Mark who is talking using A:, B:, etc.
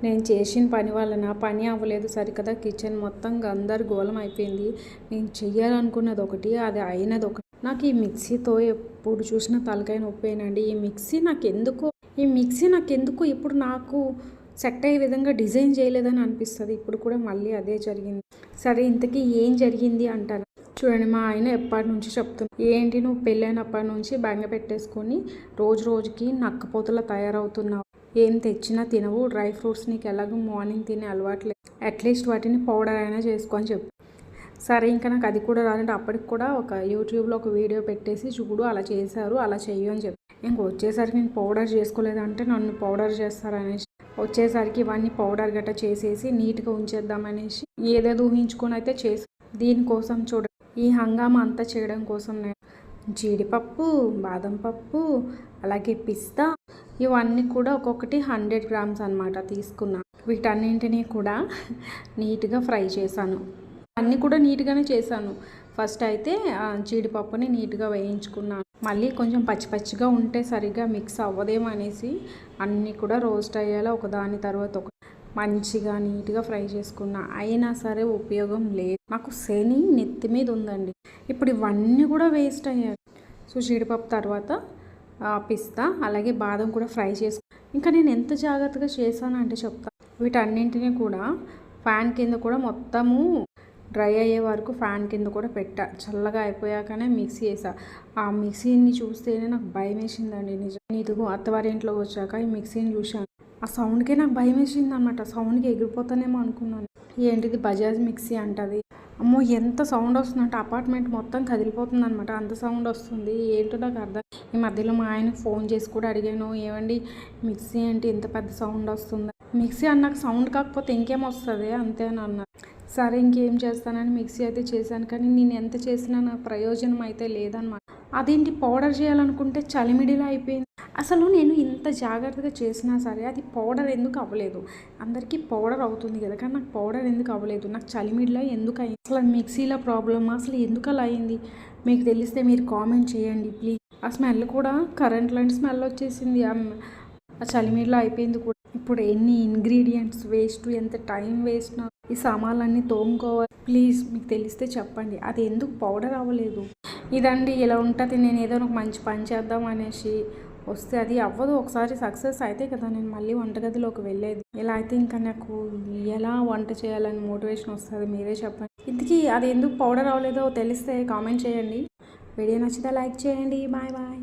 A: నేను చేసిన పని వలన పని అవ్వలేదు సరికదా. కిచెన్ మొత్తం గందరగోళం అయిపోయింది. నేను చెయ్యాలనుకున్నది ఒకటి, అది అయినది ఒకటి. నాకు ఈ మిక్సీతో ఎప్పుడు చూసినా తలకాయ నొప్పేనండి. ఈ మిక్సీ నాకెందుకు ఇప్పుడు నాకు సెట్ అయ్యే విధంగా డిజైన్ చేయలేదని అనిపిస్తుంది. ఇప్పుడు కూడా మళ్ళీ అదే జరిగింది. సరే, ఇంతకీ ఏం జరిగింది అంటారు. చూడండి, మా ఆయన ఎప్పటి నుంచి చెప్తున్నా, ఏంటి నువ్వు పెళ్ళైనప్పటి నుంచి బెంగ పెట్టేసుకొని రోజు రోజుకి నక్కపోతలా తయారవుతున్నావు, ఏం తెచ్చినా తినవు, డ్రై ఫ్రూట్స్ నీకు ఎలాగో మార్నింగ్ తినే అలవాట్లేదు, అట్లీస్ట్ వాటిని పౌడర్ అయినా చేసుకో అని చెప్పి. సరే, ఇంకా నాకు అది కూడా రాదంటే అప్పటికి కూడా ఒక యూట్యూబ్లో ఒక వీడియో పెట్టేసి చూడు అలా చేశారు, అలా చెయ్యు అని చెప్పి. ఇంక వచ్చేసరికి నేను పౌడర్ చేసుకోలేదంటే నన్ను పౌడర్ చేస్తారనేసి వచ్చేసరికి ఇవన్నీ పౌడర్ గట్ట చేసేసి నీట్గా ఉంచేద్దామనేసి ఏదేదో ఊహించుకొని అయితే చేసి, దీనికోసం చూడండి ఈ హంగామా అంతా చేయడం కోసం నేను జీడిపప్పు, బాదం పప్పు, అలాగే పిస్తా ఇవన్నీ కూడా ఒక్కొక్కటి 100 గ్రామ్స్ అనమాట తీసుకున్నాను. వీటన్నింటినీ కూడా నీట్గా ఫ్రై చేశాను. అన్నీ కూడా నీట్గానే చేశాను. ఫస్ట్ అయితే జీడిపప్పుని నీట్గా వేయించుకున్నాను. మళ్ళీ కొంచెం పచ్చి పచ్చిగా ఉంటే సరిగ్గా మిక్స్ అవ్వదేమో అనేసి అన్నీ కూడా రోస్ట్ అయ్యేలా ఒకదాని తర్వాత ఒక మంచిగా నీట్గా ఫ్రై చేసుకున్నా. అయినా సరే ఉపయోగం లేదు. నాకు శని నెత్తి మీద ఉందండి. ఇప్పుడు ఇవన్నీ కూడా వేస్ట్ అయ్యాయి. సో జీడిపప్పు తర్వాత పిస్తా అలాగే బాదం కూడా ఫ్రై చేసుకు. ఇంకా నేను ఎంత జాగ్రత్తగా చేశానంటే చెప్తాను. వీటన్నింటినీ కూడా ఫ్యాన్ కింద కూడా మొత్తము డ్రై అయ్యే వరకు ఫ్యాన్ కింద కూడా పెట్టా. చల్లగా అయిపోయాకనే మిక్సీ వేసా. ఆ మిక్సీని చూస్తేనే నాకు భయం వేసిందండి. నిజం ఇదిగో అత్తవారింట్లోకి వచ్చాక ఈ మిక్సీని చూశాను. ఆ సౌండ్కే నాకు భయం వేసింది అనమాట. సౌండ్కి ఎగిరిపోతానేమో అనుకున్నాను. ఏంటిది బజాజ్ మిక్సీ అంటది. అమ్మో, ఎంత సౌండ్ వస్తుందంటే అపార్ట్మెంట్ మొత్తం కదిలిపోతుంది అనమాట. అంత సౌండ్ వస్తుంది. ఏంటో నాకు అర్థం. ఈ మధ్యలో మా ఆయన ఫోన్ చేసి కూడా అడిగాను, ఏమండి మిక్సీ అంటే ఇంత పెద్ద సౌండ్ వస్తుంది. మిక్సీ అన్నాక సౌండ్ కాకపోతే ఇంకేం వస్తుంది అంతే అని అన్నారు. సరే, ఇంకేం చేస్తానని మిక్సీ అయితే చేశాను. కానీ నేను ఎంత చేసినా నా ప్రయోజనం అయితే లేదన్నమాట. అదేంటి పౌడర్ చేయాలనుకుంటే చలిమిడిలా అయిపోయింది. అసలు నేను ఇంత జాగ్రత్తగా చేసినా సరే అది పౌడర్ ఎందుకు అవ్వలేదు? అందరికీ పౌడర్ అవుతుంది కదా, కానీ నాకు పౌడర్ ఎందుకు అవ్వలేదు? నాకు చలిమిడిలా ఎందుకు అయింది? అసలు మిక్సీలో ప్రాబ్లమ్ అసలు ఎందుకు అలా అయింది? మీకు తెలిస్తే మీరు కామెంట్ చేయండి ప్లీజ్. ఆ స్మెల్ కూడా కరెంట్ లాంటి స్మెల్ వచ్చేసింది. ఆ చలిమిడిలో అయిపోయింది కూడా. ఇప్పుడు ఎన్ని ఇంగ్రీడియంట్స్ వేస్ట్, ఎంత టైం వేస్ట్. ఈ సామాన్లన్నీ తోముకోవాలి. ప్లీజ్ మీకు తెలిస్తే చెప్పండి, అది ఎందుకు పౌడర్ అవ్వలేదు? ఇదండి ఇలా ఉంటుంది. నేను ఏదో ఒక మంచి పని చేద్దాం అనేసి వస్తే అది అవ్వదు. ఒకసారి సక్సెస్ అయితే కదా నేను మళ్ళీ వంటగదిలోకి వెళ్ళేది. ఇలా అయితే ఇంకా నాకు ఎలా వంట చేయాలని మోటివేషన్ వస్తుంది, మీరే చెప్పండి. ఇంతకీ అది ఎందుకు పౌడర్ అవ్వలేదో తెలిస్తే కామెంట్ చేయండి. వీడియో నచ్చితే లైక్ చేయండి. Bye bye.